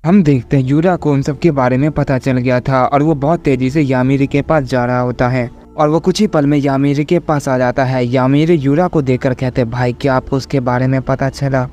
हम देखते हैं यूरा को उन सब के बारे में पता चल गया था और वो बहुत तेजी से यामिरी के पास जा रहा होता है और वो कुछ ही पल में यामिरी के पास आ जाता है। यामिरी यूरा को देखकर कहते भाई क्या आपको उसके बारे में पता चला?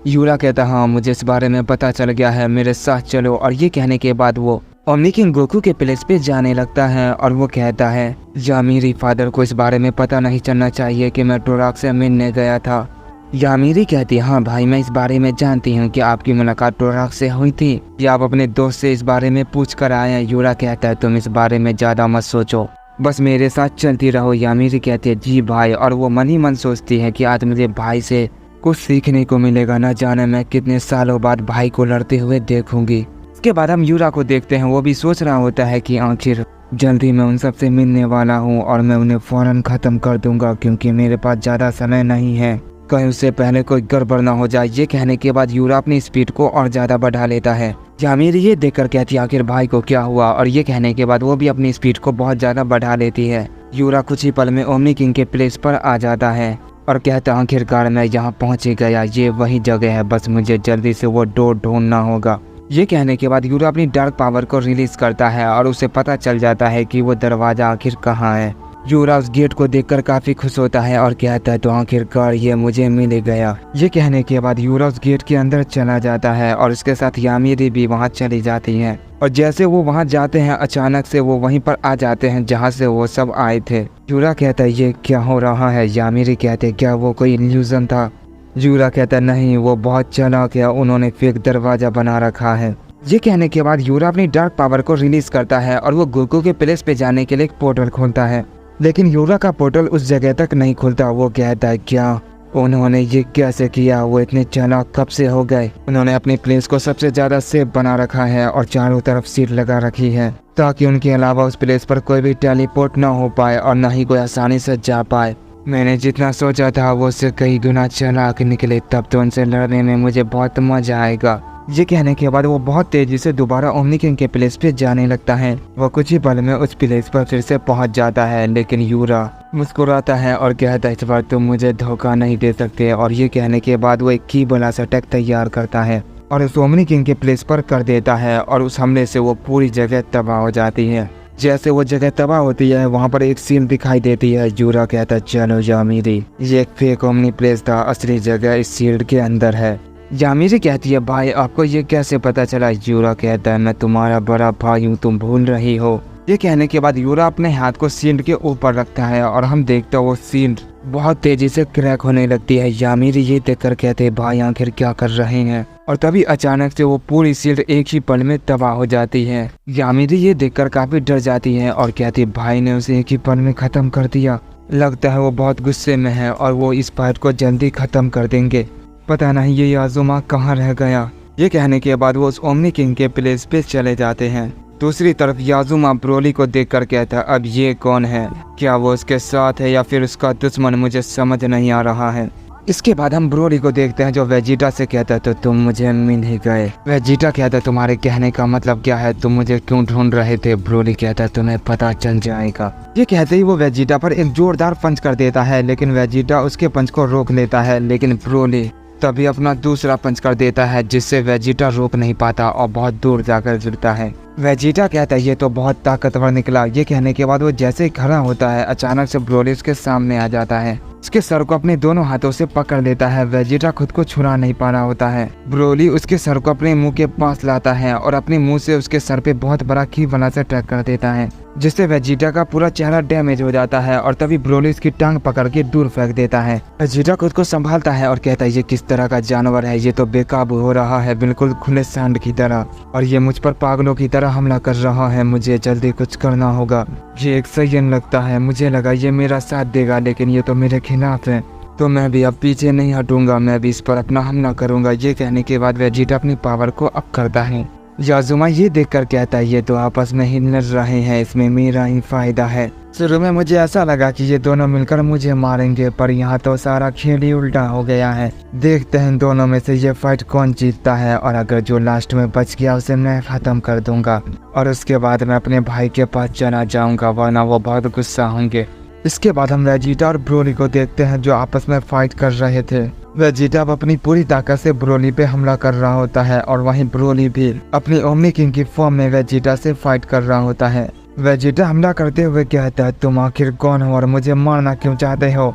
यूरा कहता हाँ मुझे इस बारे में पता चल गया है, मेरे साथ चलो। और ये कहने के बाद वो ओमनी किंग गोकू के प्लेस पे जाने लगता है और वो कहता है यामिरी फादर को इस बारे में पता नहीं चलना चाहिए कि मैं टोराक से मिलने गया था। यामिरी कहती है हाँ भाई मैं इस बारे में जानती हूँ कि आपकी मुलाकात टोराक से हुई थी या आप अपने दोस्त से इस बारे में पूछ कर आए हैं। यूरा कहता है तुम इस बारे में ज़्यादा मत सोचो, बस मेरे साथ चलती रहो। यामिरी कहती है जी भाई, और वो मन ही मन सोचती है कि आज मुझे भाई से कुछ सीखने को मिलेगा, न जाने मैं कितने सालों बाद भाई को लड़ते हुए देखूंगी। इसके बाद हम यूरा को देखते हैं, वो भी सोच रहा होता है कि आखिर जल्दी मैं उन सबसे मिलने वाला हूँ और मैं उन्हें फौरन ख़त्म कर दूंगा क्योंकि मेरे पास ज़्यादा समय नहीं है, कहीं उससे पहले कोई गड़बड़ ना हो जाए। ये कहने के बाद यूरा अपनी स्पीड को और ज़्यादा बढ़ा लेता है। यामिरी ये देखकर कहती है आखिर भाई को क्या हुआ, और ये कहने के बाद वो भी अपनी स्पीड को बहुत ज़्यादा बढ़ा लेती है। यूरा कुछ ही पल में ओमनी किंग के प्लेस पर आ जाता है और कहता है आखिरकार मैं यहाँ पहुँच गया, ये वही जगह है, बस मुझे जल्दी से वो डोर ढूंढना होगा। ये कहने के बाद यूरा अपनी डार्क पावर को रिलीज करता है और उसे पता चल जाता है कि वो दरवाज़ा आखिर कहाँ है। यूरा उस गेट को देखकर काफी खुश होता है और कहता है तो आखिरकार ये मुझे मिल गया। ये कहने के बाद यूरा उस गेट के अंदर चला जाता है और उसके साथ यामिरी भी वहाँ चली जाती है। और जैसे वो वहाँ जाते हैं अचानक से वो वहीं पर आ जाते हैं जहाँ से वो सब आए थे। यूरा कहता है ये क्या हो रहा है? यामिरी कहते क्या वो कोई इल्यूजन था? यूरा कहता नहीं, वो बहुत चालाक है, उन्होंने फेक दरवाजा बना रखा है। ये कहने के बाद यूरा अपनी डार्क पावर को रिलीज करता है और वो गोकू के प्लेस पे जाने के लिए एक पोर्टल खोलता है, लेकिन यूरा का पोर्टल उस जगह तक नहीं खुलता। वो कहता है क्या उन्होंने ये कैसे किया? वो इतने चालाक कब से हो गए? उन्होंने अपनी प्लेस को सबसे ज्यादा सेफ बना रखा है और चारों तरफ सीट लगा रखी है ताकि उनके अलावा उस प्लेस पर कोई भी टेलीपोर्ट ना हो पाए और न ही कोई आसानी से जा पाए। मैंने जितना सोचा था वो उससे कई गुना चालाक निकले, तब तो उनसे लड़ने में मुझे बहुत मजा आएगा। ये कहने के बाद वो बहुत तेजी से दोबारा ओमनी किंग के प्लेस पे जाने लगता है। वो कुछ ही पल में उस प्लेस पर फिर से पहुंच जाता है, लेकिन यूरा मुस्कुराता है और कहता है इस बार तुम मुझे धोखा नहीं दे सकते। और ये कहने के बाद वो एक की ब्लास्ट अटैक तैयार करता है और उस ओमनी किंग के प्लेस पर कर देता है और उस हमले से वो पूरी जगह तबाह हो जाती है। जैसे वो जगह तबाह होती है वहाँ पर एक सील दिखाई देती है। यूरा कहता है चलो यामिरी, ये एक फेक ओमनी प्लेस था, असली जगह इस सील्ड के अंदर है। यामिरी कहती है भाई आपको ये कैसे पता चला? यूरा कहता है मैं तुम्हारा बड़ा भाई हूँ, तुम भूल रही हो। ये कहने के बाद यूरा अपने हाथ को सील्ड के ऊपर रखता है और हम देखते हैं वो सील्ड बहुत तेजी से क्रैक होने लगती है। यामिरी ये देखकर कहते हैं भाई आखिर क्या कर रहे हैं? और तभी अचानक से वो पूरी सील्ड एक ही पल में तबाह हो जाती है। यामिरी ये देखकर काफी डर जाती है और कहती है भाई ने उसे एक ही पल में खत्म कर दिया, लगता है वो बहुत गुस्से में है और वो इस फाइट को जल्दी खत्म कर देंगे, पता नहीं ये याजुमा कहाँ रह गया। ये कहने के बाद वो उस ओमनी किंग के प्लेस पे चले जाते हैं। दूसरी तरफ याजुमा ब्रोली को देखकर कहता है अब ये कौन है? क्या वो उसके साथ है या फिर उसका दुश्मन? मुझे समझ नहीं आ रहा है। इसके बाद हम ब्रोली को देखते हैं जो वेजिटा से कहता है तो तुम मुझे मिल ही गए। वेजिटा कहता है तुम्हारे कहने का मतलब क्या है? तुम मुझे क्यों ढूंढ रहे थे? ब्रोली कहता है तुम्हें पता चल जाएगा। ये कहते ही वो वेजिटा पर एक जोरदार पंच कर देता है, लेकिन वेजिटा उसके पंच को रोक लेता है, लेकिन ब्रोली तभी अपना दूसरा पंच कर देता है जिससे वेजिटा रोक नहीं पाता और बहुत दूर जाकर गिरता है। वेजिटा कहता है ये तो बहुत ताकतवर निकला। ये कहने के बाद वो जैसे ही खड़ा होता है अचानक से ब्रोली उसके सामने आ जाता है, उसके सर को अपने दोनों हाथों से पकड़ लेता है। वेजिटा खुद को छुड़ा नहीं पा रहा होता है। ब्रोली उसके सर को अपने मुंह के पास लाता है और अपने मुंह से उसके सर पे बहुत बड़ा की बना से अटैक कर देता है, जिससे वेजिटा का पूरा चेहरा डैमेज हो जाता है और तभी ब्रोली उसकी टांग पकड़ के दूर फेंक देता है। वेजिटा खुद को संभालता है और कहता है ये किस तरह का जानवर है? ये तो बेकाबू हो रहा है बिल्कुल खुले सांड की तरह, और ये मुझ पर पागलों की तरह हमला कर रहा है, मुझे जल्दी कुछ करना होगा। ये एक संयन लगता है, मुझे लगा ये मेरा साथ देगा लेकिन ये तो मेरे खिलाफ है, तो मैं भी अब पीछे नहीं हटूंगा, मैं भी इस पर अपना हमला करूंगा। ये कहने के बाद वेजिटा अपनी पावर को अप करता है। याजुमा ये देखकर कहता है ये तो आपस में ही लड़ रहे हैं, इसमें मेरा ही फायदा है। शुरू में मुझे ऐसा लगा कि ये दोनों मिलकर मुझे मारेंगे, पर यहाँ तो सारा खेल ही उल्टा हो गया है। देखते हैं दोनों में से ये फाइट कौन जीतता है, और अगर जो लास्ट में बच गया उसे मैं खत्म कर दूंगा और उसके बाद मैं अपने भाई के पास चला जाऊंगा, वरना वो बहुत गुस्सा होंगे। इसके बाद हम वेजिटा और ब्रोली को देखते हैं जो आपस में फाइट कर रहे थे। वेजिटा अब अपनी पूरी ताकत से ब्रोली पे हमला कर रहा होता है और वहीं ब्रोली भी अपनी ओमनी किंग की फॉर्म में वेजिटा से फाइट कर रहा होता है। वेजिटा हमला करते हुए कहता है, तुम आखिर कौन हो और मुझे मारना क्यों चाहते हो?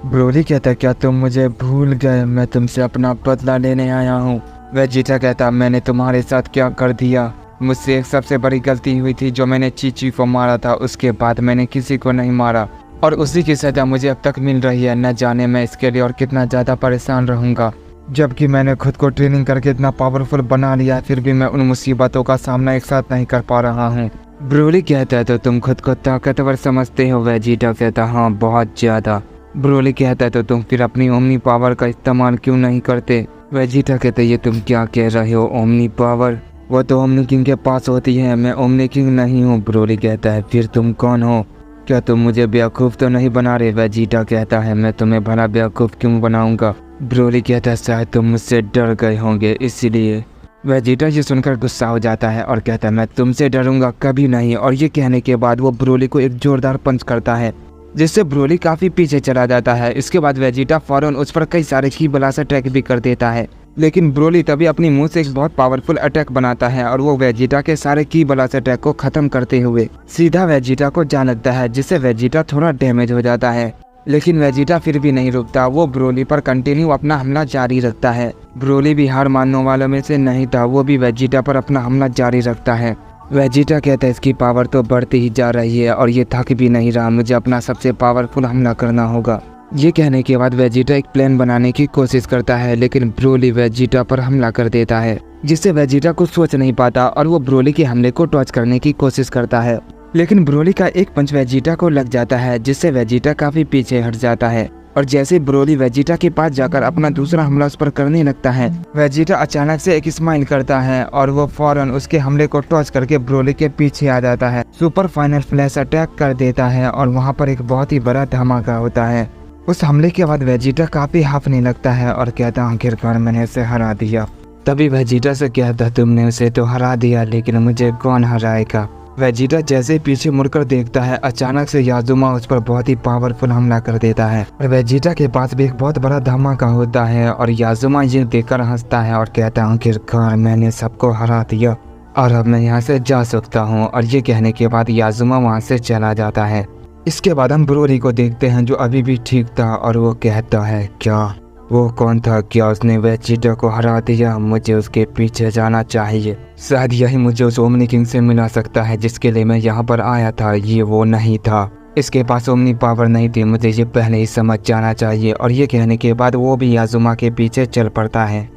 ब्रोली कहता है, क्या तुम मुझे भूल गए? मैं तुमसे अपना बदला लेने आया हूँ। वेजिटा कहता, मैंने तुम्हारे साथ क्या कर दिया? मुझसे एक सबसे बड़ी गलती हुई थी, जो मैंने चीची को मारा था। उसके बाद मैंने किसी को नहीं मारा और उसी की सजा मुझे अब तक मिल रही है। न जाने मैं इसके लिए और कितना ज़्यादा परेशान रहूँगा, जबकि मैंने खुद को ट्रेनिंग करके इतना पावरफुल बना लिया, फिर भी मैं उन मुसीबतों का सामना एक साथ नहीं कर पा रहा हूँ। ब्रोली कहता है, तो तुम खुद को ताकतवर समझते हो? वेजिटा कहता, हाँ बहुत ज़्यादा। ब्रोली कहता है, तो तुम फिर अपनी ओमनी पावर का इस्तेमाल क्यों नहीं करते? वेजिटा कहते, ये तुम क्या कह रहे हो? ओमनी पावर वो तो ओमनी किंग के पास होती है, मैं ओमनी किंग नहीं हूँ। ब्रोली कहता है, फिर तुम कौन हो? क्या तुम मुझे बेवकूफ़ तो नहीं बना रहे? वेजिटा कहता है, मैं तुम्हें भला बेवकूफ़ क्यों बनाऊंगा? ब्रोली कहता है, शायद तुम मुझसे डर गए होंगे इसलिए। वेजिटा ये सुनकर गुस्सा हो जाता है और कहता है, मैं तुमसे डरूंगा कभी नहीं। और ये कहने के बाद वो ब्रोली को एक जोरदार पंच करता है, जिससे ब्रोली काफ़ी पीछे चला जाता है। इसके बाद वेजिटा फौरन उस पर कई सारे की ब्लास्ट अटैक भी कर देता है, लेकिन ब्रोली तभी अपनी मुंह से एक बहुत पावरफुल अटैक बनाता है और वो वेजिटा के सारे की ब्लास्ट अटैक को खत्म करते हुए सीधा वेजिटा को जा लगता है, जिससे वेजिटा थोड़ा डैमेज हो जाता है। लेकिन वेजिटा फिर भी नहीं रुकता, वो ब्रोली पर कंटिन्यू अपना हमला जारी रखता है। ब्रोली भी हार मानने वालों में से नहीं था, वो भी वेजिटा पर अपना हमला जारी रखता है। वेजिटा कहता है, इसकी पावर तो बढ़ती ही जा रही है और ये थक भी नहीं रहा, मुझे अपना सबसे पावरफुल हमला करना होगा। ये कहने के बाद वेजिटा एक प्लान बनाने की कोशिश करता है, लेकिन ब्रोली वेजिटा पर हमला कर देता है, जिससे वेजिटा कुछ सोच नहीं पाता और वो ब्रोली के हमले को डॉज करने की कोशिश करता है। लेकिन ब्रोली का एक पंच वेजिटा को लग जाता है, जिससे वेजिटा काफी पीछे हट जाता है और जैसे ब्रोली वेजिटा के पास जाकर अपना दूसरा हमला उस पर करने लगता है, वेजिटा अचानक से एक स्माइल करता है और वो फौरन उसके हमले को टॉच करके ब्रोली के पीछे आ जाता है, सुपर फाइनल फ्लैश अटैक कर देता है और वहाँ पर एक बहुत ही बड़ा धमाका होता है। उस हमले के बाद वेजिटा काफी हाफने लगता है और कहता, आखिरकार मैंने उसे हरा दिया। तभी वेजिटा से कहता, तुमने उसे तो हरा दिया, लेकिन मुझे कौन हराएगा? वेजिटा जैसे पीछे मुड़कर देखता है, अचानक से याजुमा उस पर बहुत ही पावरफुल हमला कर देता है और वेजिटा के पास भी एक बहुत बड़ा धमाका होता है और याजुमा ये देखकर हंसता है और कहता है, आखिरकार मैंने सबको हरा दिया और अब मैं यहाँ से जा सकता हूँ। और ये कहने के बाद याजुमा वहाँ से चला जाता है। इसके बाद हम ब्रोली को देखते हैं, जो अभी भी ठीक था और वो कहता है, क्या वो कौन था? क्या उसने वेजिटा को हरा दिया? मुझे उसके पीछे जाना चाहिए, शायद यही मुझे उस ओमनी किंग से मिला सकता है जिसके लिए मैं यहाँ पर आया था। ये वो नहीं था, इसके पास ओमनी पावर नहीं थी, मुझे ये पहले ही समझ जाना चाहिए। और ये कहने के बाद वो भी याजुमा के पीछे चल पड़ता है।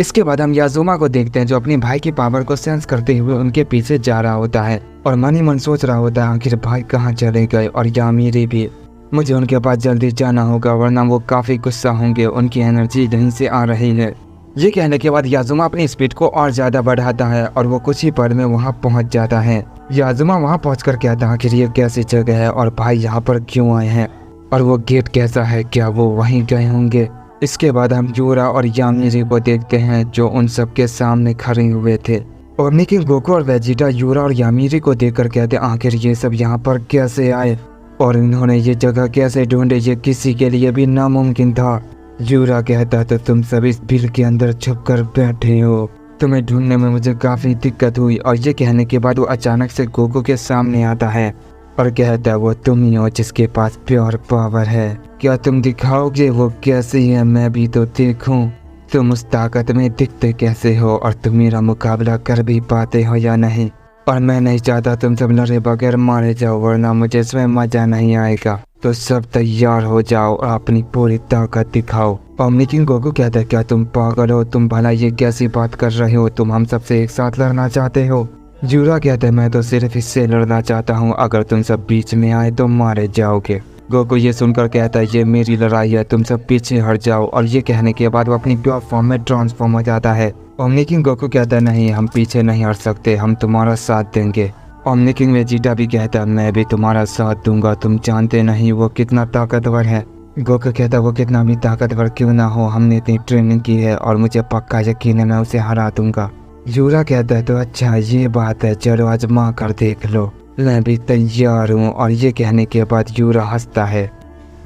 इसके बाद हम याजुमा को देखते हैं, जो अपने भाई की पावर को सेंस करते हुए उनके पीछे जा रहा होता है और मन ही मन सोच रहा होता है, आखिर भाई कहाँ चले गए और यामिरी भी, मुझे उनके पास जल्दी जाना होगा वरना वो काफ़ी गुस्सा होंगे, उनकी एनर्जी यहीं से आ रही है। ये कहने के बाद याजुमा अपनी स्पीड को और ज़्यादा बढ़ाता है और वो कुछ ही पल में वहाँ पहुँच जाता है। याजुमा वहाँ पहुँच कर कहता है, आखिर ये कैसी जगह है और भाई यहाँ पर क्यों आए हैं और वो गेट कैसा है, क्या वो वहीं गए होंगे? इसके बाद हम यूरा और यामिरी को देखते हैं, जो उन सब के सामने खड़े हुए थे। ओमनी किंग गोकू और वेजिटा यूरा और यामिरी को देखकर कहते, आखिर ये सब यहाँ पर कैसे आए और इन्होंने ये जगह कैसे ढूंढे? ये किसी के लिए भी नामुमकिन था। यूरा कहता, तो तुम सब इस बिल के अंदर छुप कर बैठे हो, तुम्हें ढूंढने में मुझे काफ़ी दिक्कत हुई। और ये कहने के बाद वो अचानक से गोकू के सामने आता है और कहता है, वो तुम ही हो जिसके पास प्योर पावर है, क्या तुम दिखाओगे वो कैसी है? मैं भी तो देखूं तुम उस ताकत में दिखते कैसे हो और तुम मेरा मुकाबला कर भी पाते हो या नहीं। और मैं नहीं चाहता तुम सब लड़े बगैर मारे जाओ, वरना मुझे इसमें मजा नहीं आएगा। तो सब तैयार हो जाओ और अपनी पूरी ताकत दिखाओ। ओमनी किंग गोकू कहता है, क्या तुम पागल हो? तुम भला ये कैसी बात कर रहे हो? तुम हम सबसे एक साथ लड़ना चाहते हो? यूरा कहता है, मैं तो सिर्फ इससे लड़ना चाहता हूँ, अगर तुम सब बीच में आए तो मारे जाओगे। गोकू ये सुनकर कहता है, ये मेरी लड़ाई है, तुम सब पीछे हट जाओ। और ये कहने के बाद वो अपनी प्योर फॉर्म में ट्रांसफॉर्म हो जाता है। ओमनी किंग गोकू कहता है, नहीं हम पीछे नहीं हट सकते, हम तुम्हारा साथ देंगे। ओमनी किंग वेजिटा भी कहता है, मैं भी तुम्हारा साथ दूंगा, तुम जानते नहीं वो कितना ताकतवर है। गोकू कहता है, वो कितना भी ताकतवर क्यों ना हो, हमने इतनी ट्रेनिंग की है और मुझे पक्का यकीन है मैं उसे हरा दूंगा। यूरा कहता है, तो अच्छा ये बात है, चलो आजमा कर देख लो, मैं भी तैयार हूँ। और ये कहने के बाद यूरा हंसता है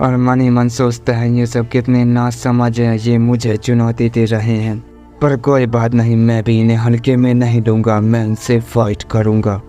और मन ही मन सोचता है ये सब कितने नासमझ हैं, ये मुझे चुनौती दे रहे हैं। पर कोई बात नहीं, मैं भी इन्हें हल्के में नहीं लूँगा, मैं इनसे फाइट करूँगा।